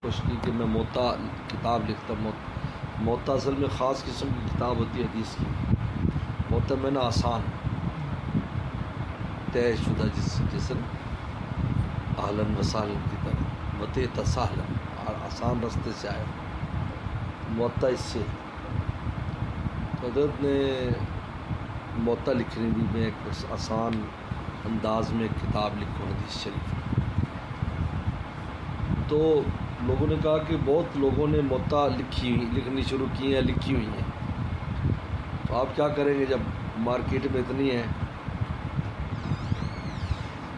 کوشش کی کہ میں موتا کتاب لکھتا ہوں. موتا اصل میں خاص قسم کی کتاب ہوتی ہے حدیث کی. موتا میں نے آسان طے شدہ جسم اہلاً و سہلاً کی طرح متے تساہلاً اور آسان راستے سے آیا. موتا اس سے حضرت نے موتا لکھنے بھی میں ایک آسان انداز میں ایک کتاب لکھوں حدیث شریف. تو لوگوں نے کہا کہ بہت لوگوں نے موتا لکھنی شروع کی ہیں، لکھی ہوئی ہیں، تو آپ کیا کریں گے جب مارکیٹ میں اتنی ہے؟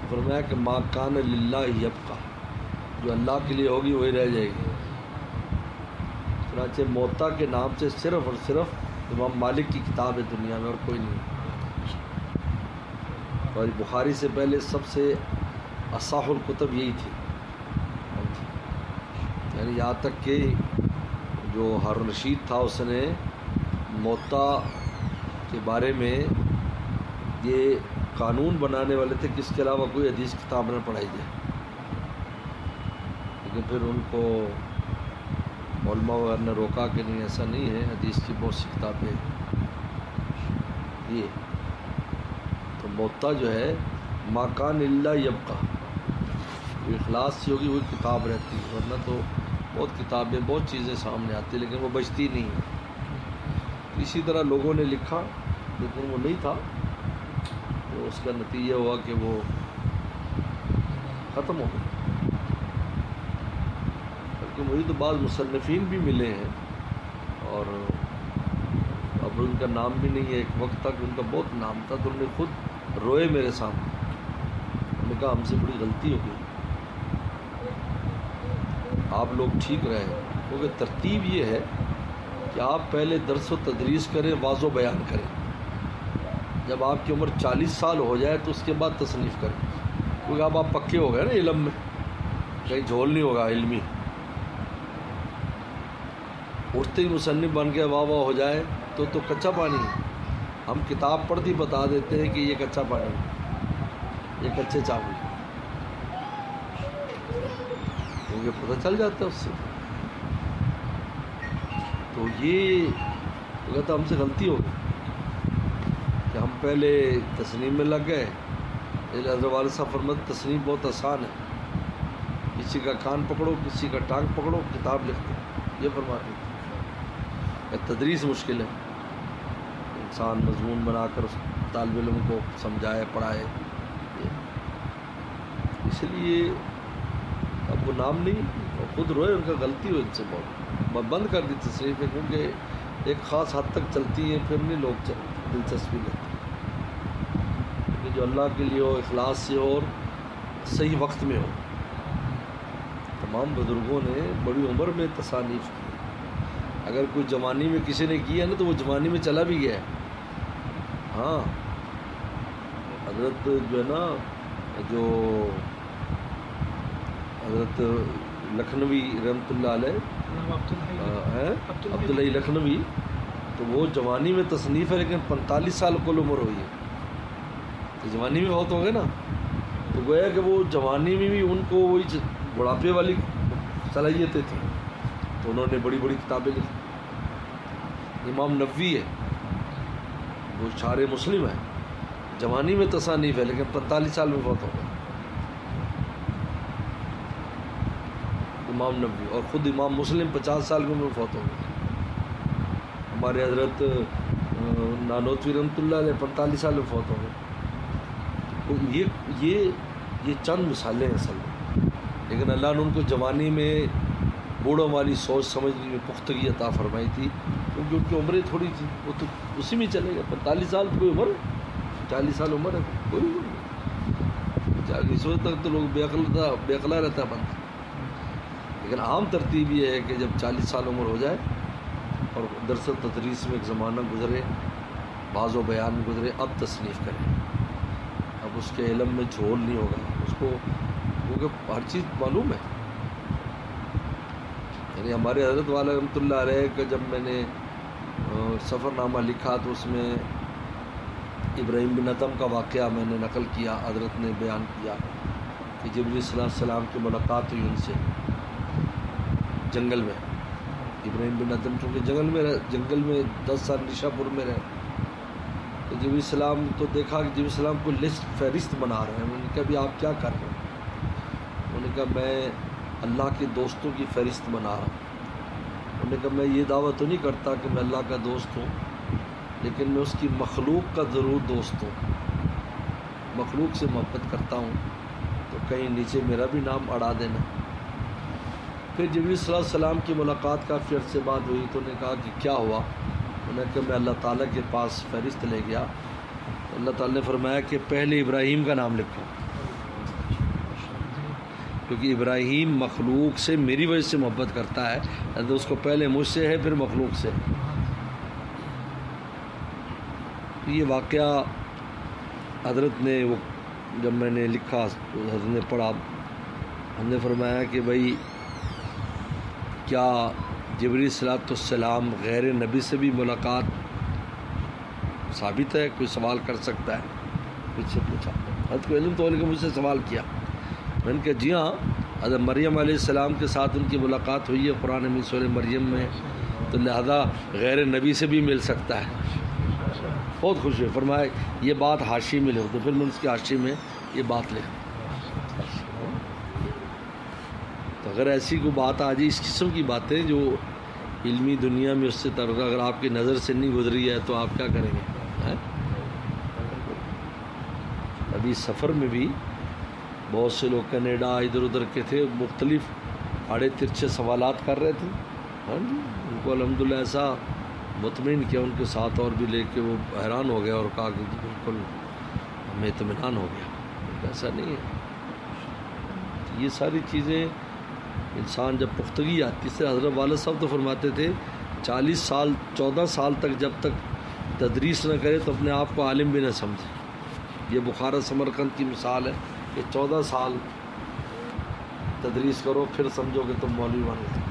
فرمایا کہ ما کان للہ یبقی، جو اللہ کے لیے ہوگی وہی رہ جائے گی. چنانچہ موتا کے نام سے صرف اور صرف امام مالک کی کتاب ہے دنیا میں، اور کوئی نہیں. اور بخاری سے پہلے سب سے اصح الکتب یہی تھی. یعنی یہاں تک کہ جو ہارون رشید تھا اس نے موتا کے بارے میں یہ قانون بنانے والے تھے کہ اس کے علاوہ کوئی حدیث کتاب نہ پڑھائی جائے. لیکن پھر ان کو علماء وغیرہ نے روکا کہ نہیں، ایسا نہیں ہے، حدیث کی بہت سی کتابیں یہ. تو موتا جو ہے ما کان الا یبقی، جو اخلاص سے ہوگی وہی کتاب رہتی ہے، ورنہ تو بہت کتابیں بہت چیزیں سامنے آتی لیکن وہ بچتی نہیں ہیں. اسی طرح لوگوں نے لکھا لیکن وہ نہیں تھا، تو اس کا نتیجہ ہوا کہ وہ ختم ہو گیا. بلکہ وہی تو بعض مصنفین بھی ملے ہیں اور اب ان کا نام بھی نہیں ہے. ایک وقت تک ان کا بہت نام تھا، تو انہوں نے خود روئے میرے سامنے. انہوں نے کہا ہم سے بڑی غلطی ہو گئی، آپ لوگ ٹھیک رہے. کیونکہ ترتیب یہ ہے کہ آپ پہلے درس و تدریس کریں، واضح بیان کریں. جب آپ کی عمر 40 سال ہو جائے تو اس کے بعد تصنیف کریں، کیونکہ اب آپ پکے ہو گئے نا علم میں، کہیں جھول نہیں ہوگا علمی. اٹھتے ہی مصنف بن کے واہ واہ ہو جائے تو کچا پانی ہے. ہم کتاب پڑھتی بتا دیتے ہیں کہ یہ کچا پانی ہے، یہ کچے چاول، کیونکہ پتہ چل جاتا ہے اس سے. تو یہ کہتا ہم سے غلطی ہو گئی کہ ہم پہلے تصنیف میں لگ گئے. حضرت والد صاحب فرماتے تصنیف بہت آسان ہے، کسی کا کان پکڑو، کسی کا ٹانگ پکڑو، کتاب لکھ دو. یہ فرماتے تھے. تدریس مشکل ہے، انسان مضمون بنا کر طالب علم کو سمجھائے پڑھائے. اس لیے اب وہ نام نہیں، خود روئے، ان کا غلطی ہوئی ان سے بہت. بند کر دی تصنیفیں، کیونکہ ایک خاص حد تک چلتی ہیں، پھر نہیں لوگ دلچسپی لیتے. کہ جو اللہ کے لیے ہو، اخلاص سے ہو اور صحیح وقت میں ہو. تمام بزرگوں نے بڑی عمر میں تصانیف کی. اگر کوئی جوانی میں کسی نے کیا نا تو وہ جوانی میں چلا بھی گیا ہے. ہاں حضرت جو ہے نا، جو حضرت لکھنوی رحمۃ اللہ علیہ عبداللہ لکھنوی، تو وہ جوانی میں تصنیف ہے لیکن 45 سال کل عمر ہوئی ہے. تو جوانی میں بہت ہو گئے نا، تو گویا کہ وہ جوانی میں بھی ان کو وہی بڑھاپے والی صلاحیتیں تھیں، تو انہوں نے بڑی بڑی کتابیں لکھی. امام نووی ہے، وہ شارح مسلم ہے، جوانی میں تصانیف ہے لیکن 45 سال میں بہت ہو گئے امام نووی. اور خود امام مسلم 50 سال کی عمر میں فوت ہو گئے. ہمارے حضرت نانوتوی رحمۃ اللہ علیہ 45 سال میں فوت ہو گئے. یہ چند مثالیں ہیں اصل میں، لیکن اللہ نے ان کو جوانی میں بوڑھوں والی سوچ سمجھنے میں پختگی عطا فرمائی تھی، کیونکہ ان کی عمریں تھوڑی تھی. وہ تو اسی میں چلے گا. 45 سال کوئی عمر، 40 سال عمر ہے کوئی عمر نہیں. 40 تک تو لوگ بے عقلا رہتا ہے بند. لیکن عام ترتیب یہ ہے کہ جب 40 سال عمر ہو جائے اور درس و تدریس میں ایک زمانہ گزرے، بعض و بیان گزرے، اب تصنیف کریں. اب اس کے علم میں جھول نہیں ہوگا اس کو، کیونکہ ہر چیز معلوم ہے. یعنی ہمارے حضرت والا رحمۃ اللہ علیہ کا جب میں نے سفر نامہ لکھا تو اس میں ابراہیم بن ادھم کا واقعہ میں نے نقل کیا. حضرت نے بیان کیا کہ جبریل صلی اللہ علیہ وسلم کی ملاقات ہوئی ان سے، جنگل میں. ابراہیم بن ادم چونکہ جنگل میں 10 سال نشا پور میں رہے. تو جبریل السلام تو دیکھا کہ جبریل السلام کو لسٹ فہرست بنا رہے ہیں. انہوں نے کہا بھی آپ کیا کر رہے ہیں؟ انہوں نے کہا میں اللہ کے دوستوں کی فہرست بنا رہا ہوں. انہوں نے کہا میں یہ دعویٰ تو نہیں کرتا کہ میں اللہ کا دوست ہوں، لیکن میں اس کی مخلوق کا ضرور دوست ہوں. مخلوق سے محبت کرتا ہوں، تو کہیں نیچے میرا بھی نام اڑا دینا. پھر جبریل صلی اللہ علیہ وسلم کی ملاقات کافی عرصے بعد ہوئی تو انہوں نے کہا کہ کیا ہوا؟ انہوں نے کہا میں اللہ تعالیٰ کے پاس فہرست لے گیا. اللہ تعالیٰ نے فرمایا کہ پہلے ابراہیم کا نام لکھو، کیونکہ ابراہیم مخلوق سے میری وجہ سے محبت کرتا ہے، تو اس کو پہلے مجھ سے ہے پھر مخلوق سے. یہ واقعہ حضرت نے وہ جب میں نے لکھا حضرت نے پڑھا، ہم نے فرمایا کہ بھائی کیا جبریل صلاۃ السلام غیر نبی سے بھی ملاقات ثابت ہے؟ کوئی سوال کر سکتا ہے؟ پیچھے پوچھا. حضرت کو علم تو کہ مجھ سے سوال کیا. میں نے کہا جی ہاں، حضرت مریم علیہ السلام کے ساتھ ان کی ملاقات ہوئی ہے قرآن میں سورہ مریم میں، تو لہذا غیر نبی سے بھی مل سکتا ہے. بہت خوش ہوئے. فرمایا یہ بات حاشی میں لکھ دو. پھر میں اس کی حاشی میں یہ بات لکھ. تو اگر ایسی کوئی بات آ جائے، اس قسم کی باتیں جو علمی دنیا میں اس سے ترقی اگر آپ کی نظر سے نہیں گزری ہے تو آپ کیا کریں گے؟ ابھی سفر میں بھی بہت سے لوگ کینیڈا ادھر ادھر کے تھے، مختلف آڑے ترچھے سوالات کر رہے تھے. ہاں جی، ان کو الحمدللہ ایسا مطمئن کیا، ان کے ساتھ اور بھی لے کے وہ حیران ہو گیا اور کہا کہ بالکل ہمیں اطمینان ہو گیا. ایسا نہیں ہے. یہ ساری چیزیں انسان جب پختگی آتی سے، حضرت والد صاحب تو فرماتے تھے 40 سال 14 سال تک جب تک تدریس نہ کرے تو اپنے آپ کو عالم بھی نہ سمجھے. یہ بخارا سمرقند کی مثال ہے کہ 14 سال تدریس کرو پھر سمجھو کہ تم مولوی بن گئے.